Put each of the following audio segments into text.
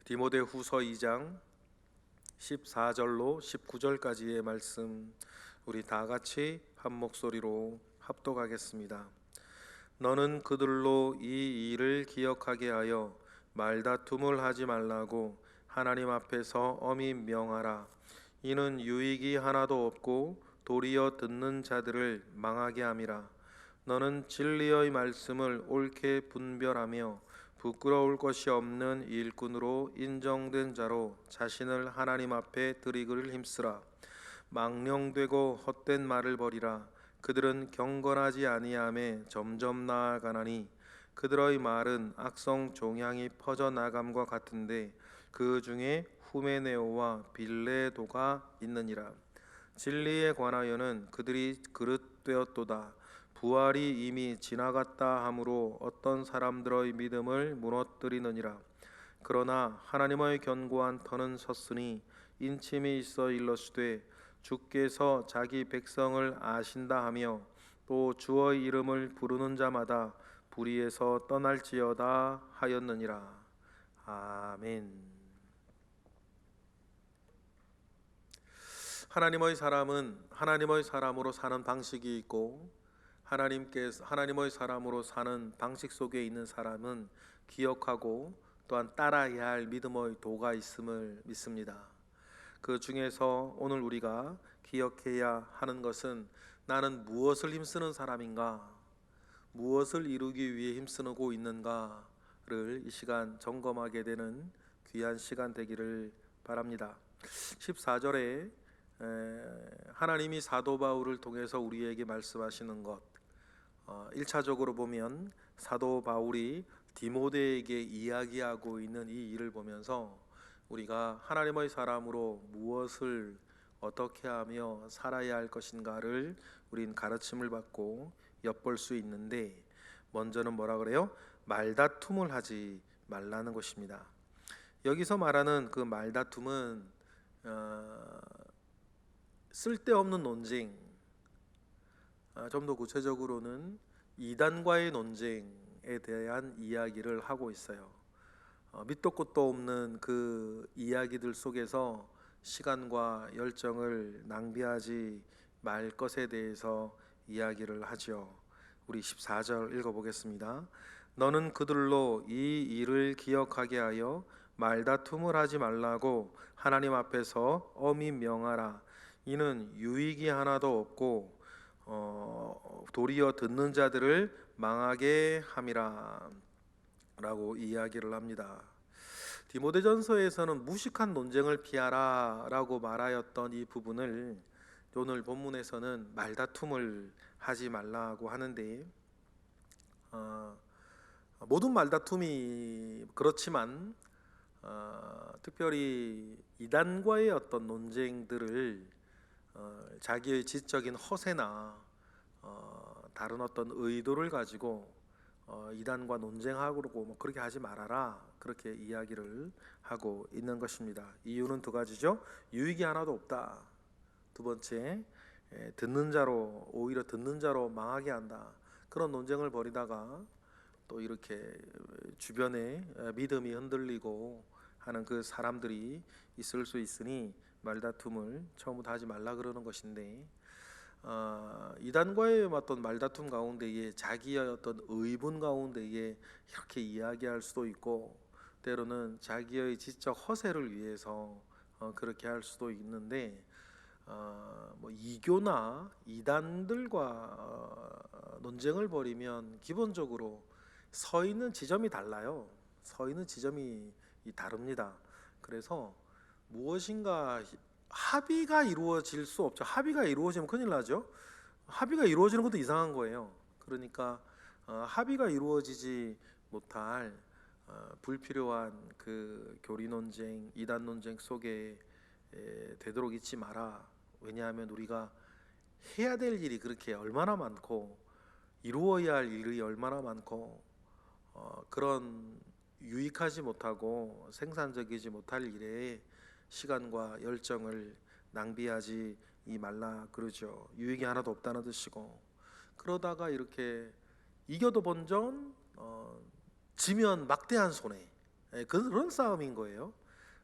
디모데후서 2장 14절로 19절까지의 말씀 우리 다 같이 한 목소리로 합독하겠습니다. 너는 그들로 이 일을 기억하게 하여 말다툼을 하지 말라고 하나님 앞에서 엄히 명하라. 이는 유익이 하나도 없고 도리어 듣는 자들을 망하게 함이라. 너는 진리의 말씀을 옳게 분별하며 부끄러울 것이 없는 일꾼으로 인정된 자로 자신을 하나님 앞에 드리기를 힘쓰라. 망령되고 헛된 말을 버리라. 그들은 경건하지 아니함에 점점 나아가나니 그들의 말은 악성 종향이 퍼져나감과 같은데 그 중에 후메네오와 빌레도가 있느니라. 진리에 관하여는 그들이 그릇되었도다. 부활이 이미 지나갔다 하므로 어떤 사람들의 믿음을 무너뜨리느니라. 그러나 하나님의 견고한 터는 섰으니 인침이 있어 일러스되 주께서 자기 백성을 아신다 하며 또 주의 이름을 부르는 자마다 불의에서 떠날지어다 하였느니라. 아멘. 하나님의 사람은 하나님의 사람으로 사는 방식이 있고 하나님의 사람으로 사는 방식 속에 있는 사람은 기억하고 또한 따라야 할 믿음의 도가 있음을 믿습니다. 그 중에서 오늘 우리가 기억해야 하는 것은 나는 무엇을 힘쓰는 사람인가, 무엇을 이루기 위해 힘쓰고 있는가를 이 시간 점검하게 되는 귀한 시간 되기를 바랍니다. 14절에 하나님이 사도 바울을 통해서 우리에게 말씀하시는 것, 1차적으로 보면 사도 바울이 디모데에게 이야기하고 있는 이 일을 보면서 우리가 하나님의 사람으로 무엇을 어떻게 하며 살아야 할 것인가를 우린 가르침을 받고 엿볼 수 있는데, 먼저는 뭐라 그래요? 말다툼을 하지 말라는 것입니다. 여기서 말하는 그 말다툼은 쓸데없는 논쟁, 좀 더 구체적으로는 이단과의 논쟁에 대한 이야기를 하고 있어요. 밑도 끝도 없는 그 이야기들 속에서 시간과 열정을 낭비하지 말 것에 대해서 이야기를 하죠. 우리 14절 읽어보겠습니다. 너는 그들로 이 일을 기억하게 하여 말다툼을 하지 말라고 하나님 앞에서 엄히 명하라. 이는 유익이 하나도 없고 도리어 듣는 자들을 망하게 함이라 라고 이야기를 합니다. 디모데전서에서는 무식한 논쟁을 피하라 라고 말하였던 이 부분을 오늘 본문에서는 말다툼을 하지 말라고 하는데, 모든 말다툼이 그렇지만 특별히 이단과의 어떤 논쟁들을 자기의 지적인 허세나 다른 어떤 의도를 가지고 이단과 논쟁하고 뭐 그렇게 하지 말아라, 그렇게 이야기를 하고 있는 것입니다. 이유는 두 가지죠. 유익이 하나도 없다. 두 번째, 오히려 듣는 자로 망하게 한다. 그런 논쟁을 벌이다가 또 이렇게 주변에 믿음이 흔들리고 하는 그 사람들이 있을 수 있으니 말다툼을 처음부터 하지 말라 그러는 것인데, 이단과의 어떤 말다툼 가운데에 자기의 어떤 의분 가운데에 이렇게 이야기할 수도 있고, 때로는 자기의 지적 허세를 위해서 그렇게 할 수도 있는데, 뭐 이교나 이단들과 논쟁을 벌이면 기본적으로 서 있는 지점이 달라요. 서 있는 지점이 다릅니다. 그래서 무엇인가 합의가 이루어질 수 없죠. 합의가 이루어지면 큰일 나죠. 합의가 이루어지는 것도 이상한 거예요. 그러니까 합의가 이루어지지 못할 불필요한 그 교리 논쟁, 이단 논쟁 속에 되도록 있지 마라. 왜냐하면 우리가 해야 될 일이 그렇게 얼마나 많고 이루어야 할 일이 얼마나 많고 그런 유익하지 못하고 생산적이지 못할 일에 시간과 열정을 낭비하지 말라 그러죠. 유익이 하나도 없다는 뜻이고, 그러다가 이렇게 이겨도 본전, 지면 막대한 손해, 그런 싸움인 거예요.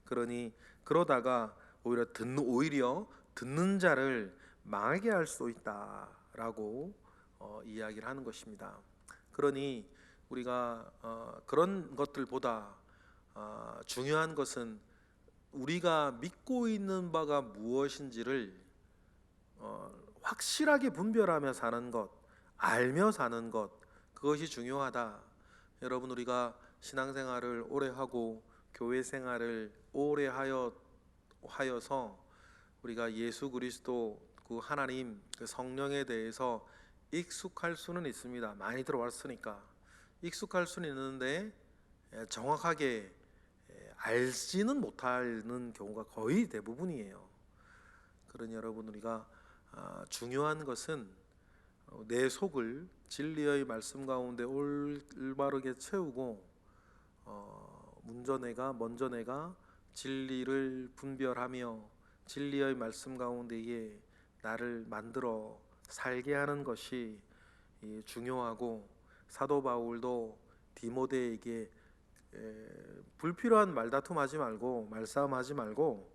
그러니 그러다가 오히려 듣는 자를 망하게 할 수 있다라고 이야기를 하는 것입니다. 그러니 우리가 그런 것들보다 중요한 것은 우리가 믿고 있는 바가 무엇인지를 확실하게 분별하며 사는 것, 알며 사는 것, 그것이 중요하다. 여러분, 우리가 신앙생활을 오래 하고 교회 생활을 오래 하여서 우리가 예수 그리스도 그 하나님 그 성령에 대해서 익숙할 수는 있습니다. 많이 들어왔으니까 익숙할 수는 있는데 정확하게 알지는 못하는 경우가 거의 대부분이에요. 그러니 여러분, 우리가 중요한 것은 내 속을 진리의 말씀 가운데 올바르게 채우고 먼저 내가 진리를 분별하며 진리의 말씀 가운데에 나를 만들어 살게 하는 것이 중요하고, 사도 바울도 디모데에게 불필요한 말다툼하지 말고 말싸움하지 말고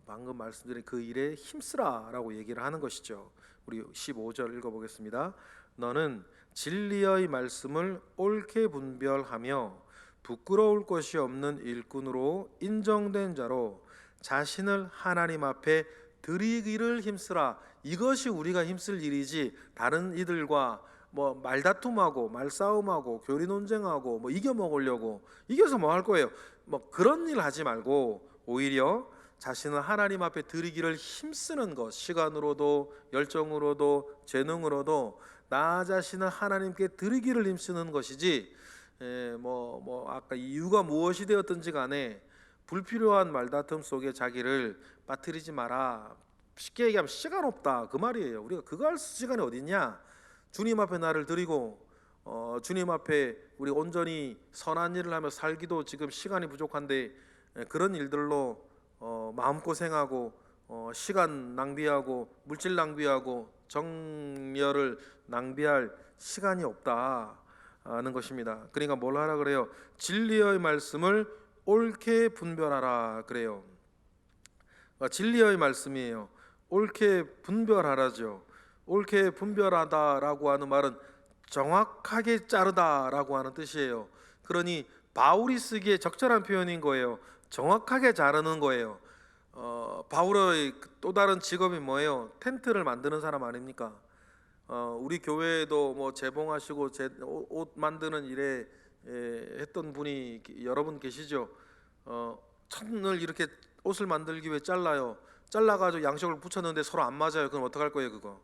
방금 말씀드린 그 일에 힘쓰라라고 얘기를 하는 것이죠. 우리 15절 읽어보겠습니다. 너는 진리의 말씀을 옳게 분별하며 부끄러울 것이 없는 일꾼으로 인정된 자로 자신을 하나님 앞에 드리기를 힘쓰라. 이것이 우리가 힘쓸 일이지, 다른 이들과 뭐 말다툼하고 말싸움하고 교리 논쟁하고 뭐 이겨 먹으려고, 이겨서 뭐 할 거예요? 뭐 그런 일 하지 말고 오히려 자신을 하나님 앞에 드리기를 힘쓰는 것, 시간으로도 열정으로도 재능으로도 나 자신을 하나님께 드리기를 힘쓰는 것이지, 아까 이유가 무엇이 되었든지 간에 불필요한 말다툼 속에 자기를 빠뜨리지 마라. 쉽게 얘기하면 시간 없다, 그 말이에요. 우리가 그거 할 시간이 어디 있냐? 주님 앞에 나를 드리고 주님 앞에 우리 온전히 선한 일을 하며 살기도 지금 시간이 부족한데 그런 일들로 마음고생하고 시간 낭비하고 물질 낭비하고 정열을 낭비할 시간이 없다는 것입니다. 그러니까 뭘 하라 그래요? 진리의 말씀을 옳게 분별하라 그래요. 진리의 말씀이에요. 옳게 분별하라죠. 옳게 분별하다라고 하는 말은 정확하게 자르다라고 하는 뜻이에요. 그러니 바울이 쓰기에 적절한 표현인 거예요. 정확하게 자르는 거예요. 바울의 또 다른 직업이 뭐예요? 텐트를 만드는 사람 아닙니까? 우리 교회에도 뭐 재봉하시고 옷 만드는 일에 했던 분이 여러분 계시죠? 천을 이렇게 옷을 만들기 위해 잘라가지고 양식을 붙였는데 서로 안 맞아요. 그럼 어떡할 거예요, 그거?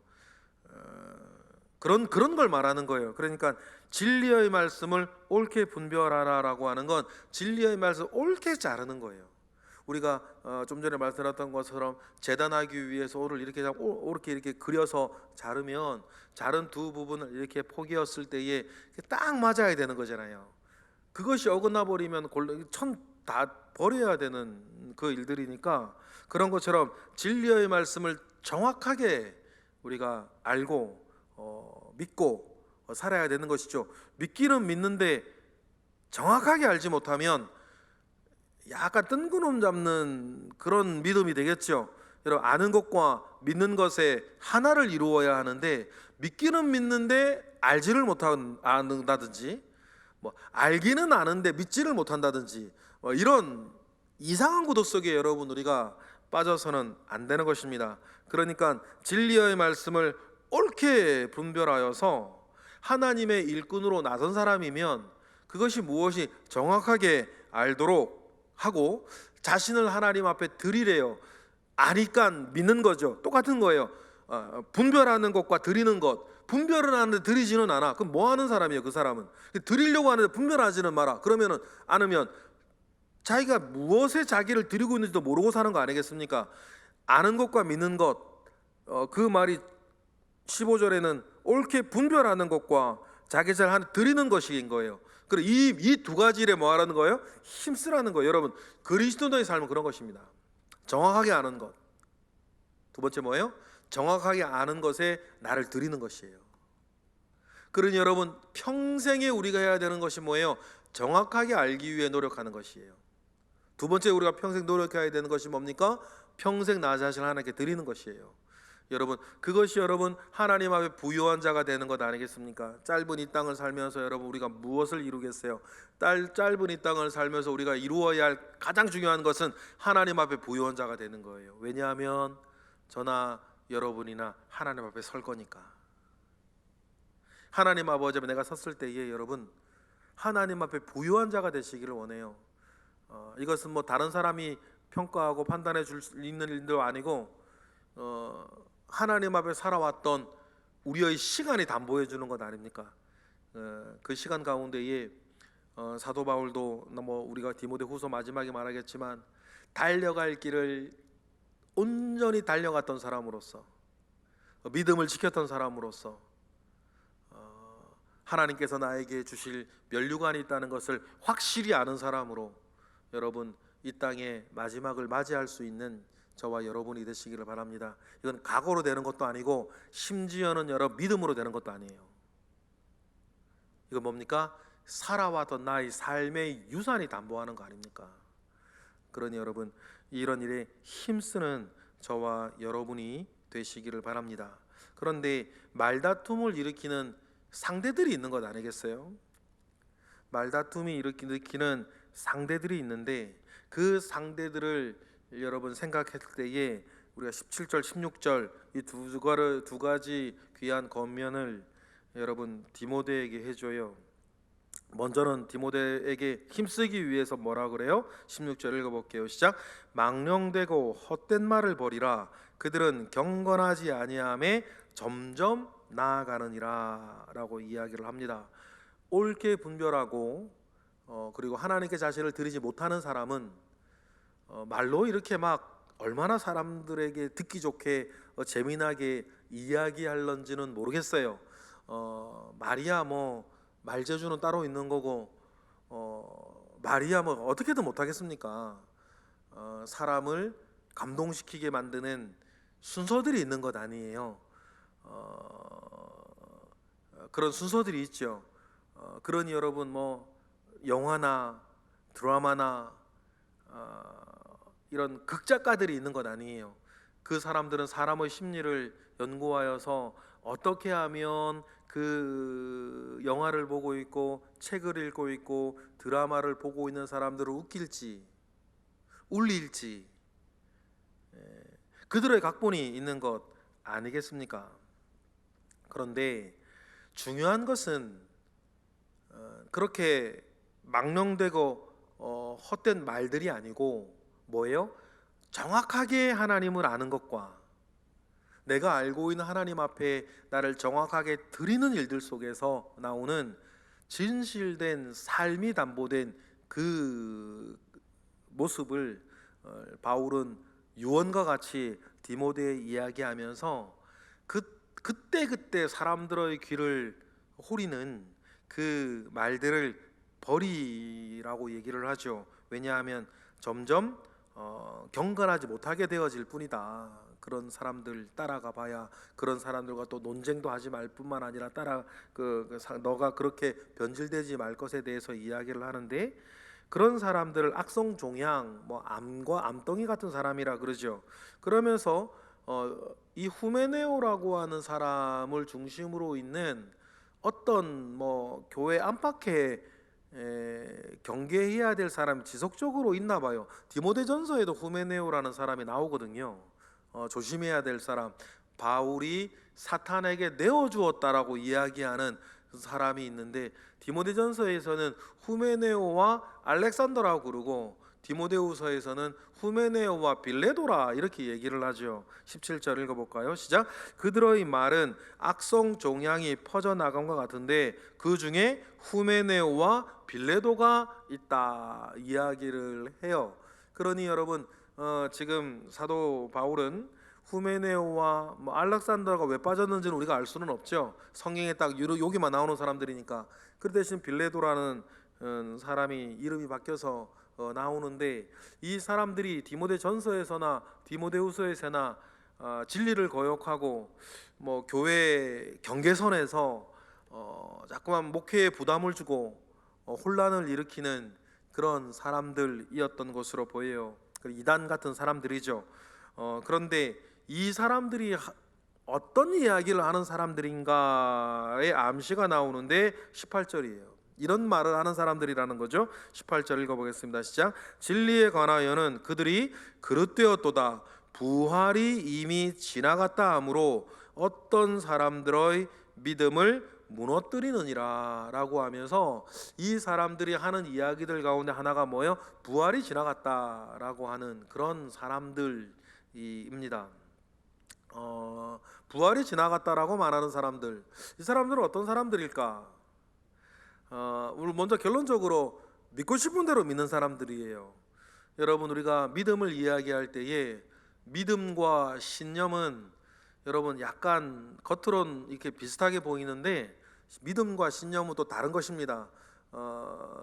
그런 걸 말하는 거예요. 그러니까 진리의 말씀을 옳게 분별하라라고 하는 건 진리의 말씀을 옳게 자르는 거예요. 우리가 좀 전에 말씀드렸던 것처럼 재단하기 위해서 오를 이렇게 그려서 자르면 자른 두 부분을 이렇게 포개었을 때에 딱 맞아야 되는 거잖아요. 그것이 어긋나 버리면 천 다 버려야 되는 그 일들이니까, 그런 것처럼 진리의 말씀을 정확하게 우리가 알고 믿고 살아야 되는 것이죠. 믿기는 믿는데 정확하게 알지 못하면 약간 뜬구름 잡는 그런 믿음이 되겠죠. 여러분, 아는 것과 믿는 것에 하나를 이루어야 하는데 믿기는 믿는데 알지를 못한다든지, 알기는 아는데 믿지를 못한다든지, 이런 이상한 구도 속에 여러분 우리가 빠져서는 안 되는 것입니다. 그러니까 진리의 말씀을 옳게 분별하여서 하나님의 일꾼으로 나선 사람이면 그것이 무엇이 정확하게 알도록 하고 자신을 하나님 앞에 드리래요. 아니까 믿는 거죠. 똑같은 거예요. 분별하는 것과 드리는 것, 분별은 하는데 드리지는 않아. 그럼 뭐 하는 사람이에요? 그 사람은 드리려고 하는데 분별하지는 마라. 그러면은 않으면 자기가 무엇에 자기를 드리고 있는지도 모르고 사는 거 아니겠습니까? 아는 것과 믿는 것, 그 말이 15절에는 옳게 분별하는 것과 자기 잘 드리는 것인 거예요. 그리고 이 두 가지 일에 뭐 하라는 거예요? 힘쓰라는 거예요. 여러분, 그리스도인의 삶은 그런 것입니다. 정확하게 아는 것. 두 번째 뭐예요? 정확하게 아는 것에 나를 드리는 것이에요. 그러니 여러분, 평생에 우리가 해야 되는 것이 뭐예요? 정확하게 알기 위해 노력하는 것이에요. 두 번째, 우리가 평생 노력해야 되는 것이 뭡니까? 평생 나 자신을 하나님께 드리는 것이에요. 여러분, 그것이 여러분 하나님 앞에 부요한 자가 되는 것 아니겠습니까? 짧은 이 땅을 살면서 여러분 우리가 무엇을 이루겠어요? 짧은 이 땅을 살면서 우리가 이루어야 할 가장 중요한 것은 하나님 앞에 부요한 자가 되는 거예요. 왜냐하면 저나 여러분이나 하나님 앞에 설 거니까. 하나님 아버지 앞에 내가 섰을 때에 여러분 하나님 앞에 부요한 자가 되시기를 원해요. 이것은 뭐 다른 사람이 평가하고 판단해 줄 수 있는 일도 아니고 하나님 앞에 살아왔던 우리의 시간이 담보해 주는 것 아닙니까? 그 시간 가운데에 사도 바울도 뭐 우리가 디모데후서 마지막에 말하겠지만 달려갈 길을 온전히 달려갔던 사람으로서, 믿음을 지켰던 사람으로서, 하나님께서 나에게 주실 면류관이 있다는 것을 확실히 아는 사람으로 여러분 이 땅의 마지막을 맞이할 수 있는 저와 여러분이 되시기를 바랍니다. 이건 각오로 되는 것도 아니고 심지어는 여러분 믿음으로 되는 것도 아니에요. 이건 뭡니까? 살아왔던 나의 삶의 유산이 담보하는 거 아닙니까? 그러니 여러분 이런 일에 힘쓰는 저와 여러분이 되시기를 바랍니다. 그런데 말다툼을 일으키는 상대들이 있는 것 아니겠어요? 말다툼이 일으키는 상대들이 있는데 그 상대들을 여러분 생각했을 때에 우리가 17절 16절 이 두 가지 귀한 권면을 여러분 디모데에게 해줘요. 먼저는 디모데에게 힘쓰기 위해서 뭐라 그래요? 16절 읽어볼게요. 시작. 망령되고 헛된 말을 버리라. 그들은 경건하지 아니함에 점점 나아가느니라 라고 이야기를 합니다. 옳게 분별하고 그리고 하나님께 자신을 드리지 못하는 사람은 말로 이렇게 막 얼마나 사람들에게 듣기 좋게 재미나게 이야기할런지는 모르겠어요. 말이야 뭐 말재주는 따로 있는 거고 말이야 뭐 어떻게든 못하겠습니까? 사람을 감동시키게 만드는 순서들이 있는 것 아니에요. 그런 순서들이 있죠. 그러니 여러분 뭐 영화나 드라마나 이런 극작가들이 있는 것 아니에요. 그 사람들은 사람의 심리를 연구하여서 어떻게 하면 그 영화를 보고 있고 책을 읽고 있고 드라마를 보고 있는 사람들을 웃길지 울릴지 그들의 각본이 있는 것 아니겠습니까? 그런데 중요한 것은 그렇게 망령되고 헛된 말들이 아니고 뭐예요? 정확하게 하나님을 아는 것과 내가 알고 있는 하나님 앞에 나를 정확하게 드리는 일들 속에서 나오는 진실된 삶이 담보된 그 모습을 바울은 유언과 같이 디모데에 이야기하면서 그때 사람들의 귀를 호리는 그 말들을 버리라고 얘기를 하죠. 왜냐하면 점점 경건하지 못하게 되어질 뿐이다. 그런 사람들 따라가 봐야 그런 사람들과 또 논쟁도 하지 말 뿐만 아니라 너가 그렇게 변질되지 말 것에 대해서 이야기를 하는데 그런 사람들을 악성 종양 뭐 암과 암덩이 같은 사람이라 그러죠. 그러면서 이 후메네오라고 하는 사람을 중심으로 있는 어떤 뭐 교회 안팎에 경계해야 될 사람이 지속적으로 있나 봐요. 디모데전서에도 후메네오라는 사람이 나오거든요. 조심해야 될 사람, 바울이 사탄에게 내어주었다라고 이야기하는 사람이 있는데 디모데전서에서는 후메네오와 알렉산더라고 그러고 디모데후서에서는 후메네오와 빌레도라 이렇게 얘기를 하죠. 17절 읽어볼까요? 시작. 그들의 말은 악성 종양이 퍼져나간과 같은데 그 중에 후메네오와 빌레도가 있다 이야기를 해요. 그러니 여러분 지금 사도 바울은 후메네오와 알렉산더가 왜 빠졌는지는 우리가 알 수는 없죠. 성경에 딱 여기만 나오는 사람들이니까. 그 대신 빌레도라는 사람이 이름이 바뀌어서 나오는데 이 사람들이 디모데전서에서나 디모데후서에서나 진리를 거역하고 뭐 교회 경계선에서 자꾸만 목회에 부담을 주고 혼란을 일으키는 그런 사람들이었던 것으로 보여요. 이단 같은 사람들이죠. 그런데 이 사람들이 어떤 이야기를 하는 사람들인가의 암시가 나오는데 18절이에요. 이런 말을 하는 사람들이라는 거죠. 18절 읽어보겠습니다. 시작. 진리에 관하여는 그들이 그릇되었도다. 부활이 이미 지나갔다 하므로 어떤 사람들의 믿음을 무너뜨리느니라 라고 하면서 이 사람들이 하는 이야기들 가운데 하나가 뭐예요? 부활이 지나갔다라고 하는 그런 사람들입니다. 부활이 지나갔다라고 말하는 사람들, 이 사람들은 어떤 사람들일까? 우리 먼저 결론적으로 믿고 싶은 대로 믿는 사람들이에요. 여러분, 우리가 믿음을 이야기할 때에 믿음과 신념은 여러분 약간 겉으론 이렇게 비슷하게 보이는데 믿음과 신념은 또 다른 것입니다.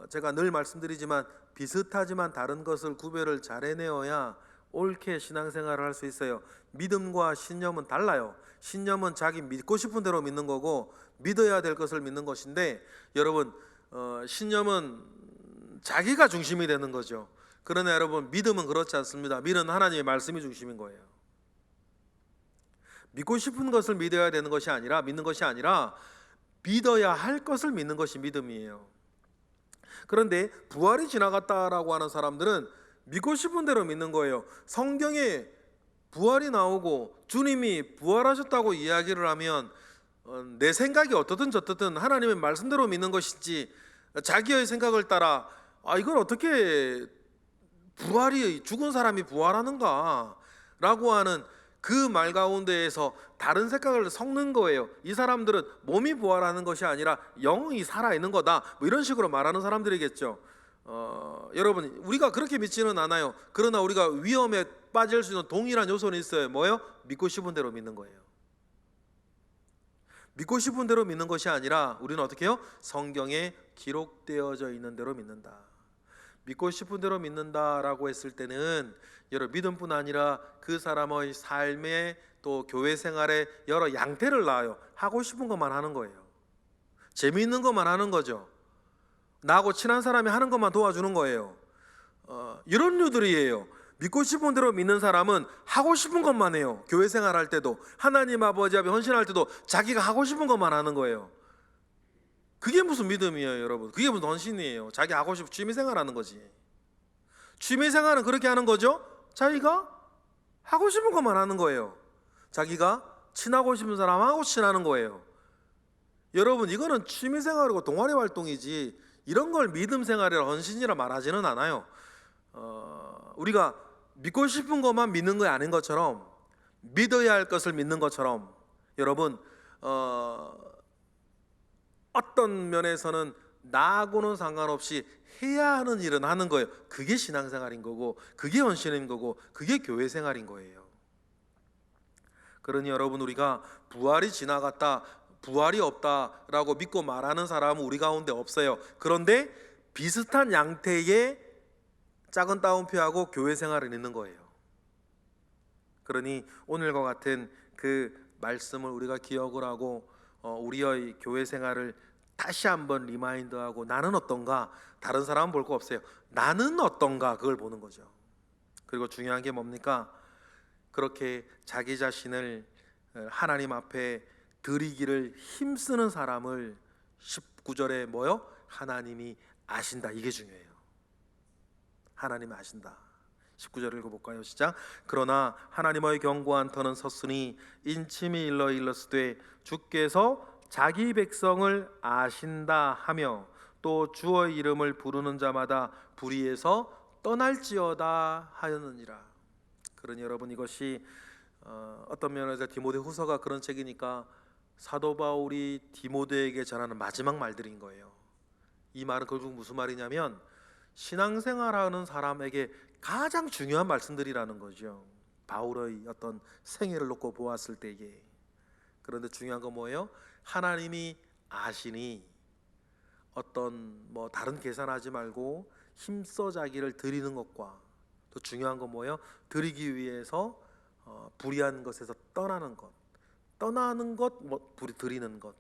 제가 늘 말씀드리지만 비슷하지만 다른 것을 구별을 잘 해내어야 옳게 신앙생활을 할 수 있어요. 믿음과 신념은 달라요. 신념은 자기 믿고 싶은 대로 믿는 거고 믿어야 될 것을 믿는 것인데 여러분, 신념은 자기가 중심이 되는 거죠. 그러나 여러분, 믿음은 그렇지 않습니다. 믿음은 하나님의 말씀이 중심인 거예요. 믿고 싶은 것을 믿어야 되는 것이 아니라 믿는 것이 아니라 믿어야 할 것을 믿는 것이 믿음이에요. 그런데 부활이 지나갔다라고 하는 사람들은 믿고 싶은 대로 믿는 거예요. 성경에 부활이 나오고 주님이 부활하셨다고 이야기를 하면 내 생각이 어떻든 저떻든 하나님의 말씀대로 믿는 것이지 자기의 생각을 따라 이걸 어떻게 부활이 죽은 사람이 부활하는가 라고 하는 그 말 가운데에서 다른 생각을 섞는 거예요. 이 사람들은 몸이 부활하는 것이 아니라 영이 살아있는 거다, 뭐 이런 식으로 말하는 사람들이겠죠. 여러분, 우리가 그렇게 믿지는 않아요. 그러나 우리가 위험에 빠질 수 있는 동일한 요소는 있어요. 뭐예요? 믿고 싶은 대로 믿는 거예요. 믿고 싶은 대로 믿는 것이 아니라 우리는 어떻게 해요? 성경에 기록되어져 있는 대로 믿는다. 믿고 싶은 대로 믿는다라고 했을 때는 여러분, 믿음뿐 아니라 그 사람의 삶에 또 교회 생활에 여러 양태를 낳아요. 하고 싶은 것만 하는 거예요. 재미있는 것만 하는 거죠. 나하고 친한 사람이 하는 것만 도와주는 거예요. 이런 류들이에요. 믿고 싶은 대로 믿는 사람은 하고 싶은 것만 해요. 교회 생활할 때도 하나님 아버지 앞에 헌신할 때도 자기가 하고 싶은 것만 하는 거예요. 그게 무슨 믿음이에요, 여러분? 그게 무슨 헌신이에요? 자기 하고 싶은 취미생활하는 거지. 취미생활은 그렇게 하는 거죠. 자기가 하고 싶은 것만 하는 거예요. 자기가 친하고 싶은 사람하고 친하는 거예요. 여러분, 이거는 취미생활이고 동아리 활동이지 이런 걸 믿음생활이라 헌신이라 말하지는 않아요. 우리가 믿고 싶은 것만 믿는 거 아닌 것처럼 믿어야 할 것을 믿는 것처럼 여러분, 어떤 면에서는 나하고는 상관없이 해야 하는 일은 하는 거예요. 그게 신앙생활인 거고 그게 헌신인 거고 그게 교회 생활인 거예요. 그러니 여러분, 우리가 부활이 지나갔다, 부활이 없다라고 믿고 말하는 사람은 우리 가운데 없어요. 그런데 비슷한 양태의 작은 따옴표하고 교회 생활은 있는 거예요. 그러니 오늘과 같은 그 말씀을 우리가 기억을 하고 우리의 교회 생활을 다시 한번 리마인드하고 나는 어떤가, 다른 사람은 볼 거 없어요. 나는 어떤가, 그걸 보는 거죠. 그리고 중요한 게 뭡니까? 그렇게 자기 자신을 하나님 앞에 드리기를 힘쓰는 사람을 19절에 뭐요? 하나님이 아신다, 이게 중요해요. 하나님이 아신다. 19절 읽어볼까요? 시작. 그러나 하나님의 견고한 터는 섰으니 인침이 일러스되 주께서 자기 백성을 아신다 하며 또 주의 이름을 부르는 자마다 불의에서 떠날지어다 하였느니라. 그러니 여러분, 이것이 어떤 면에서 디모데후서가 그런 책이니까 사도 바울이 디모데에게 전하는 마지막 말들인 거예요. 이 말은 결국 무슨 말이냐면 신앙생활하는 사람에게 가장 중요한 말씀들이라는 거죠. 바울의 어떤 생애를 놓고 보았을 때에. 그런데 중요한 건 뭐예요? 하나님이 아시니 어떤 다른 계산하지 말고 힘써 자기를 드리는 것과 또 중요한 건 뭐예요? 드리기 위해서 불의한 것에서 떠나는 것, 드리는 것,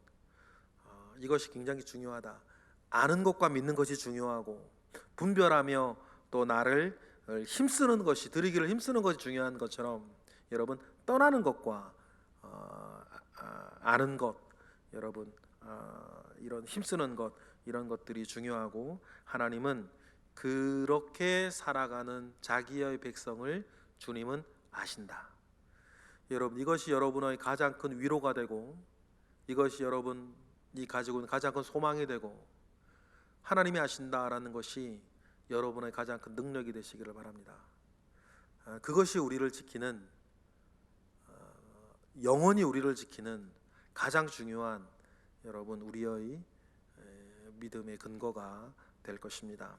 이것이 굉장히 중요하다. 아는 것과 믿는 것이 중요하고, 분별하며 또 나를 힘쓰는 것이, 드리기를 힘쓰는 것이 중요한 것처럼, 여러분, 떠나는 것과 아는 것, 여러분, 이런 힘쓰는 것, 이런 것들이 중요하고, 하나님은 그렇게 살아가는 자기의 백성을 주님은 아신다. 여러분, 이것이 여러분의 가장 큰 위로가 되고, 이것이 여러분이 가지고 있는 가장 큰 소망이 되고, 하나님이 아신다라는 것이 여러분의 가장 큰 능력이 되시기를 바랍니다. 그것이 우리를 지키는, 영원히 우리를 지키는 가장 중요한, 여러분, 우리의 믿음의 근거가 될 것입니다.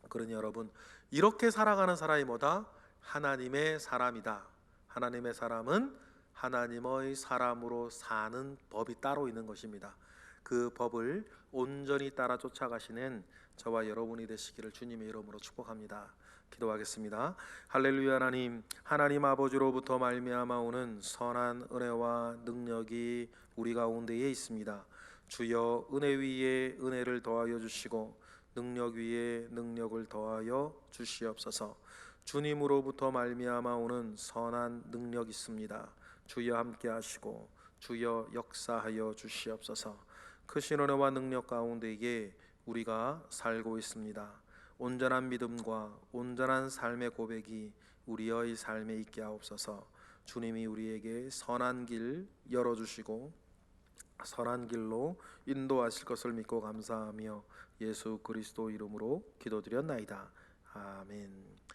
그러니 여러분, 이렇게 살아가는 사람이 뭐다? 하나님의 사람이다. 하나님의 사람은 하나님의 사람으로 사는 법이 따로 있는 것입니다. 그 법을 온전히 따라 쫓아가시는 저와 여러분이 되시기를 주님의 이름으로 축복합니다. 기도하겠습니다. 할렐루야. 하나님, 하나님 아버지로부터 말미암아 오는 선한 은혜와 능력이 우리 가운데에 있습니다. 주여, 은혜 위에 은혜를 더하여 주시고 능력 위에 능력을 더하여 주시옵소서. 주님으로부터 말미암아 오는 선한 능력 있습니다. 주여 함께 하시고 주여 역사하여 주시옵소서. 크신 은혜와 능력 가운데에 우리가 살고 있습니다. 온전한 믿음과 온전한 삶의 고백이 우리의 삶에 있게 하옵소서. 주님이 우리에게 선한 길 열어주시고 선한 길로 인도하실 것을 믿고 감사하며 예수 그리스도 이름으로 기도드렸나이다. 아멘.